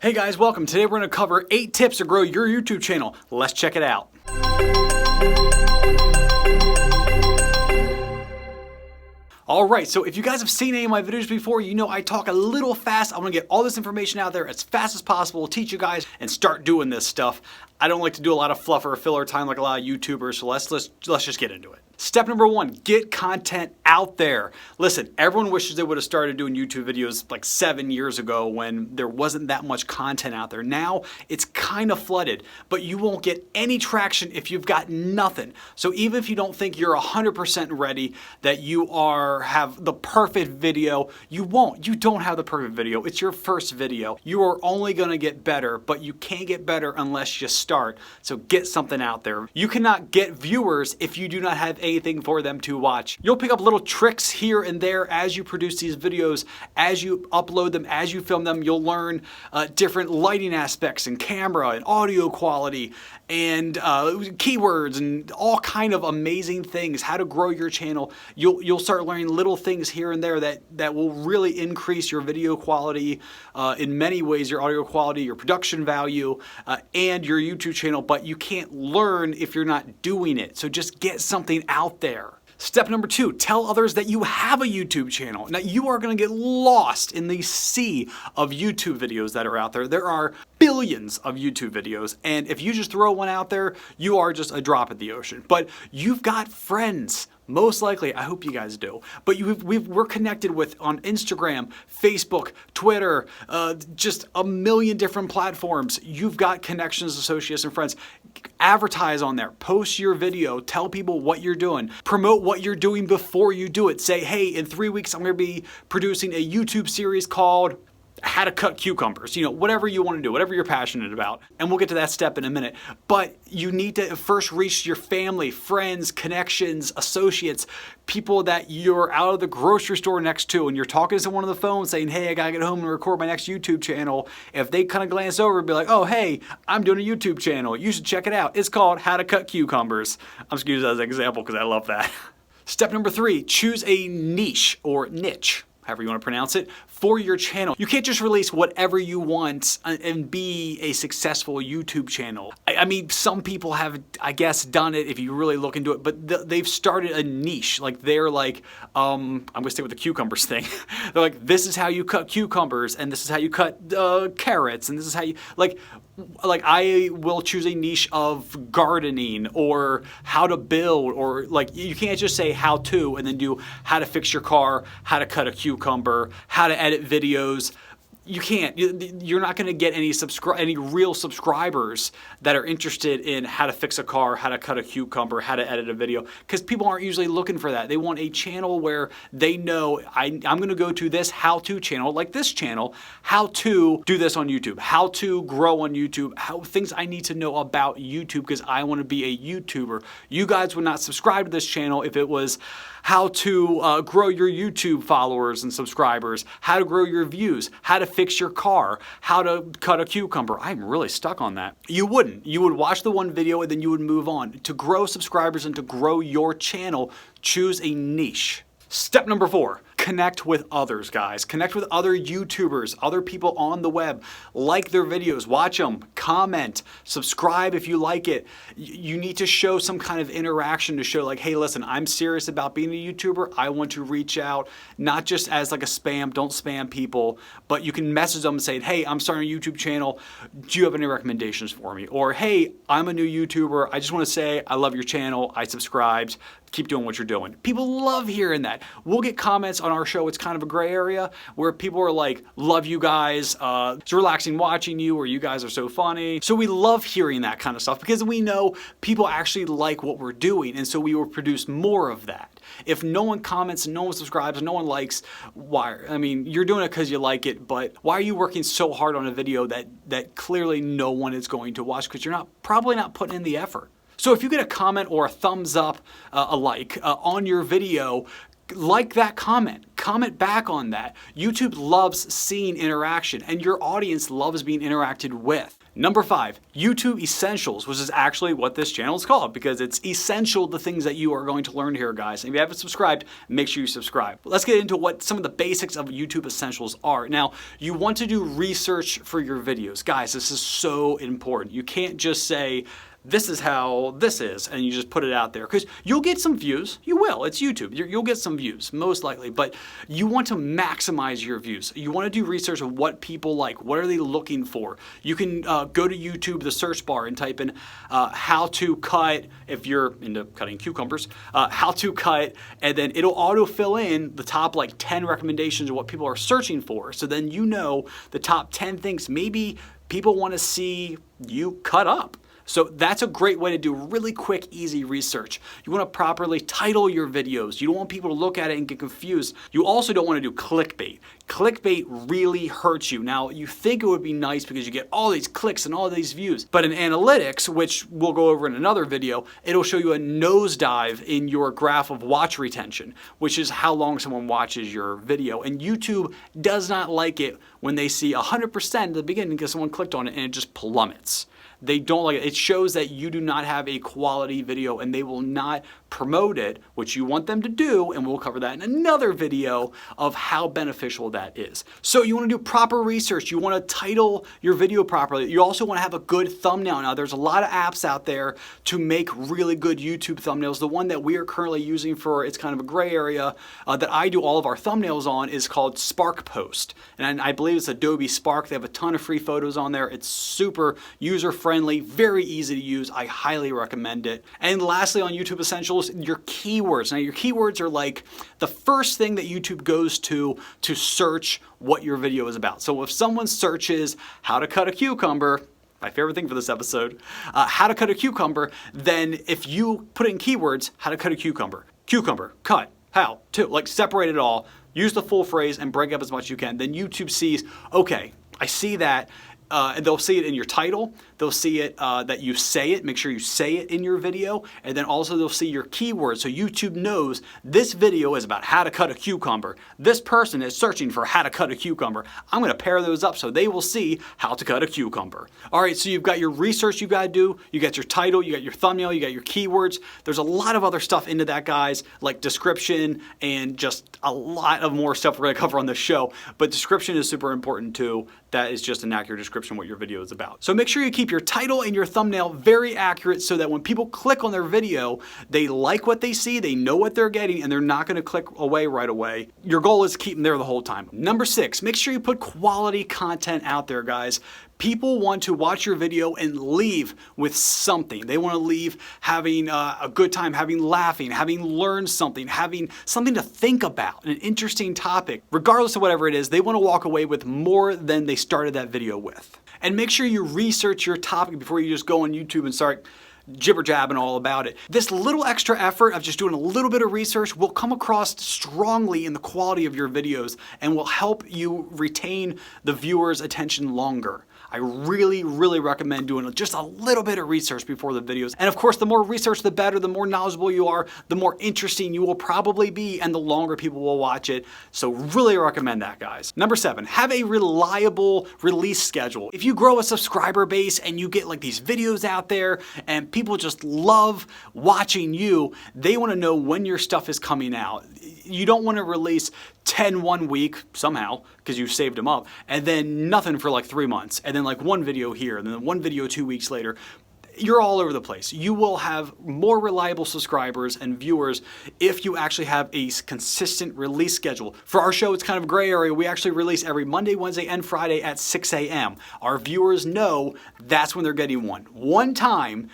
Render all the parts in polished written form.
Hey guys, welcome. Today we're going to cover 8 tips to grow your YouTube channel. Let's check it out. Alright, so if you guys have seen any of my videos before, you know I talk a little fast. I want to get all this information out there as fast as possible, teach you guys, and start doing this stuff. I don't like to do a lot of fluff or filler time like a lot of YouTubers, so let's just get into it. Step number 1, get content out there. Listen, everyone wishes they would have started doing YouTube videos like 7 years ago when there wasn't that much content out there. Now it's kind of flooded, but you won't get any traction if you've got nothing. So even if you don't think you're 100% ready, that you have the perfect video, you won't. You don't have the perfect video. It's your first video. You are only going to get better, but you can't get better unless you start. So get something out there. You cannot get viewers if you do not have anything for them to watch. You'll pick up little tricks here and there as you produce these videos, as you upload them, as you film them. You'll learn different lighting aspects and camera and audio quality and keywords and all kind of amazing things, how to grow your channel. You'll start learning little things here and there that will really increase your video quality in many ways, your audio quality, your production value, and your YouTube channel, but you can't learn if you're not doing it. So just get something out there. Step number 2, tell others that you have a YouTube channel. Now you are going to get lost in the sea of YouTube videos that are out there. There are billions of YouTube videos, and if you just throw one out there, you are just a drop in the ocean. But you've got friends. Most likely, I hope you guys do. But we're connected with on Instagram, Facebook, Twitter, just a million different platforms. You've got connections, associates, and friends. Advertise on there. Post your video. Tell people what you're doing. Promote what you're doing before you do it. Say, hey, in 3 weeks, I'm going to be producing a YouTube series called how to cut cucumbers, whatever you want to do, whatever you're passionate about. And we'll get to that step in a minute. But you need to first reach your family, friends, connections, associates, people that you're out of the grocery store next to and you're talking to someone on the phone saying, hey, I gotta get home and record my next YouTube channel. If they kind of glance over and be like, oh, hey, I'm doing a YouTube channel. You should check it out. It's called How to Cut Cucumbers. I'm just using that as an example because I love that. Step number 3, choose a niche or niche, however you want to pronounce it, for your channel. You can't just release whatever you want and be a successful YouTube channel. I mean, some people have, I guess, done it if you really look into it, but they've started a niche. Like they're like, I'm gonna stay with the cucumbers thing. They're like, this is how you cut cucumbers, and this is how you cut carrots, and this is how you, like I will choose a niche of gardening or how to build, or like you can't just say how to and then do how to fix your car, how to cut a cucumber, how to edit videos. You can't. You're not going to get any real subscribers that are interested in how to fix a car, how to cut a cucumber, how to edit a video, because people aren't usually looking for that. They want a channel where they know I'm going to go to this how-to channel, like this channel, how to do this on YouTube, how to grow on YouTube, things I need to know about YouTube because I want to be a YouTuber. You guys would not subscribe to this channel if it was how to grow your YouTube followers and subscribers, how to grow your views, how to fix your car, how to cut a cucumber. I'm really stuck on that. You wouldn't. You would watch the one video and then you would move on. To grow subscribers and to grow your channel, choose a niche. Step number 4, connect with others, guys. Connect with other YouTubers, other people on the web. Like their videos, watch them, comment, subscribe if you like it. You need to show some kind of interaction to show like, hey, listen, I'm serious about being a YouTuber. I want to reach out, not just as like a spam, don't spam people, but you can message them and say, hey, I'm starting a YouTube channel. Do you have any recommendations for me? Or, hey, I'm a new YouTuber. I just want to say I love your channel. I subscribed. Keep doing what you're doing. People love hearing that. We'll get comments on our show. It's kind of a gray area where people are like, love you guys. It's relaxing watching you, or you guys are so funny. So we love hearing that kind of stuff because we know people actually like what we're doing. And so we will produce more of that. If no one comments and no one subscribes and no one likes, why? I mean, you're doing it because you like it, but why are you working so hard on a video that clearly no one is going to watch because you're probably not putting in the effort? So if you get a comment or a thumbs up, a like on your video, like that comment. Comment back on that. YouTube loves seeing interaction, and your audience loves being interacted with. Number 5, YouTube Essentials, which is actually what this channel is called because it's essential the things that you are going to learn here, guys. And if you haven't subscribed, make sure you subscribe. Let's get into what some of the basics of YouTube Essentials are. Now, you want to do research for your videos. Guys, this is so important. You can't just say, this is how this is, and you just put it out there, because you'll get some views. You will. It's YouTube. You'll get some views, most likely, but you want to maximize your views. You want to do research of what people like. What are they looking for? You can go to YouTube, the search bar, and type in how to cut, if you're into cutting cucumbers, how to cut, and then it'll auto-fill in the top like 10 recommendations of what people are searching for. So then you know the top 10 things maybe people want to see you cut up. So that's a great way to do really quick, easy research. You want to properly title your videos. You don't want people to look at it and get confused. You also don't want to do clickbait. Clickbait really hurts you. Now, you think it would be nice because you get all these clicks and all these views, but in analytics, which we'll go over in another video, it'll show you a nosedive in your graph of watch retention, which is how long someone watches your video. And YouTube does not like it when they see 100% at the beginning because someone clicked on it and it just plummets. They don't like it. It shows that you do not have a quality video and they will not promote it, which you want them to do, and we'll cover that in another video of how beneficial that is. So you want to do proper research. You want to title your video properly. You also want to have a good thumbnail. Now, there's a lot of apps out there to make really good YouTube thumbnails. The one that we are currently using for, it's kind of a gray area, that I do all of our thumbnails on is called Spark Post. And I believe it's Adobe Spark. They have a ton of free photos on there. It's super user-friendly, very easy to use. I highly recommend it. And lastly, on YouTube Essentials, your keywords. Now, your keywords are like the first thing that YouTube goes to search what your video is about. So if someone searches how to cut a cucumber, my favorite thing for this episode, how to cut a cucumber, then if you put in keywords, how to cut a cucumber, cut, how to, like separate it all, use the full phrase and break up as much as you can, then YouTube sees, okay, I see that. And they'll see it in your title, they'll see it that you say it, make sure you say it in your video, and then also they'll see your keywords. So YouTube knows this video is about how to cut a cucumber. This person is searching for how to cut a cucumber. I'm going to pair those up so they will see how to cut a cucumber. All right, so you've got your research you got to do, you got your title, you got your thumbnail, you got your keywords. There's a lot of other stuff into that, guys, like description and just a lot of more stuff we're going to cover on this show. But description is super important too. That is just an accurate description of what your video is about. So make sure you keep your title and your thumbnail very accurate so that when people click on their video, they like what they see, they know what they're getting, and they're not going to click away right away. Your goal is to keep them there the whole time. Number 6, make sure you put quality content out there, guys. People want to watch your video and leave with something. They want to leave having a good time, having laughing, having learned something, having something to think about, an interesting topic. Regardless of whatever it is, they want to walk away with more than they started that video with. And make sure you research your topic before you just go on YouTube and start jibber-jabbing all about it. This little extra effort of just doing a little bit of research will come across strongly in the quality of your videos and will help you retain the viewer's attention longer. I really, really recommend doing just a little bit of research before the videos. And of course, the more research, the better. The more knowledgeable you are, the more interesting you will probably be, and the longer people will watch it. So really recommend that, guys. Number 7, have a reliable release schedule. If you grow a subscriber base and you get like these videos out there and people just love watching you, they want to know when your stuff is coming out. You don't want to release 10 one week somehow because you saved them up, and then nothing for like 3 months, and then like one video here, and then one video 2 weeks later. You're all over the place. You will have more reliable subscribers and viewers if you actually have a consistent release schedule. For our show, it's kind of a gray area. We actually release every Monday, Wednesday, and Friday at 6 a.m. Our viewers know that's when they're getting one. One time,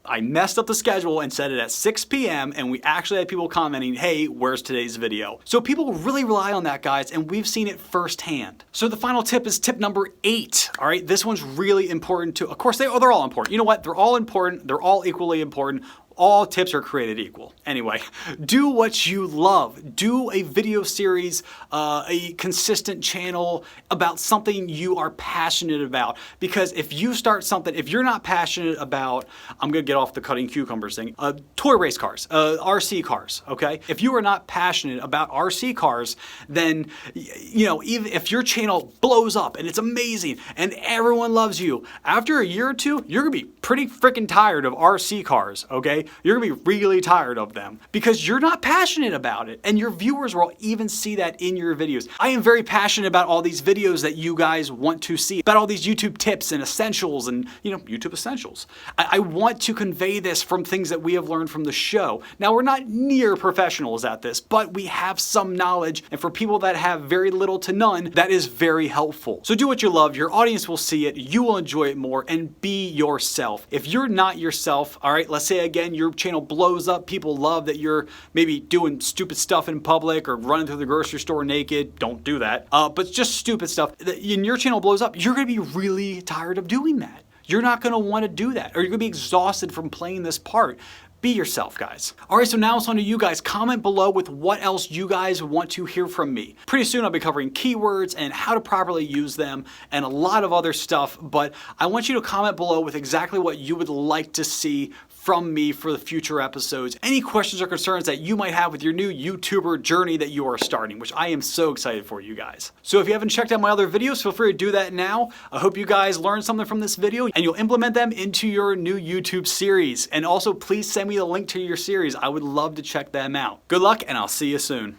I messed up the schedule and set it at 6 p.m. and we actually had people commenting, hey, where's today's video? So people really rely on that, guys, and we've seen it firsthand. So the final tip is tip number 8. All right, this one's really important too. Of course, they're all important. You know what? They're all important. They're all equally important. all tips are created equal. Anyway, do what you love. Do a video series, a consistent channel about something you are passionate about. Because if you start something, if you're not passionate about, I'm gonna get off the cutting cucumbers thing, toy race cars, RC cars, okay? If you are not passionate about RC cars, then, you know, even if your channel blows up and it's amazing and everyone loves you, after a year or two, you're gonna be pretty freaking tired of RC cars, okay? You're gonna be really tired of them because you're not passionate about it, and your viewers will even see that in your videos. I am very passionate about all these videos that you guys want to see, about all these YouTube tips and essentials and, you know, YouTube essentials. I want to convey this from things that we have learned from the show. Now, we're not near professionals at this, but we have some knowledge, and for people that have very little to none, that is very helpful. So do what you love, your audience will see it, you will enjoy it more, and be yourself. If you're not yourself, all right, let's say again, your channel blows up, people love that you're maybe doing stupid stuff in public or running through the grocery store naked, don't do that, but just stupid stuff, and your channel blows up, you're gonna be really tired of doing that. You're not gonna wanna do that, or you're gonna be exhausted from playing this part. Be yourself, guys. All right, so now it's on to you guys. Comment below with what else you guys want to hear from me. Pretty soon I'll be covering keywords and how to properly use them and a lot of other stuff, but I want you to comment below with exactly what you would like to see from me for the future episodes. Any questions or concerns that you might have with your new YouTuber journey that you are starting, which I am so excited for you guys. So if you haven't checked out my other videos, feel free to do that now. I hope you guys learned something from this video and you'll implement them into your new YouTube series. And also please send me the link to your series. I would love to check them out. Good luck and I'll see you soon.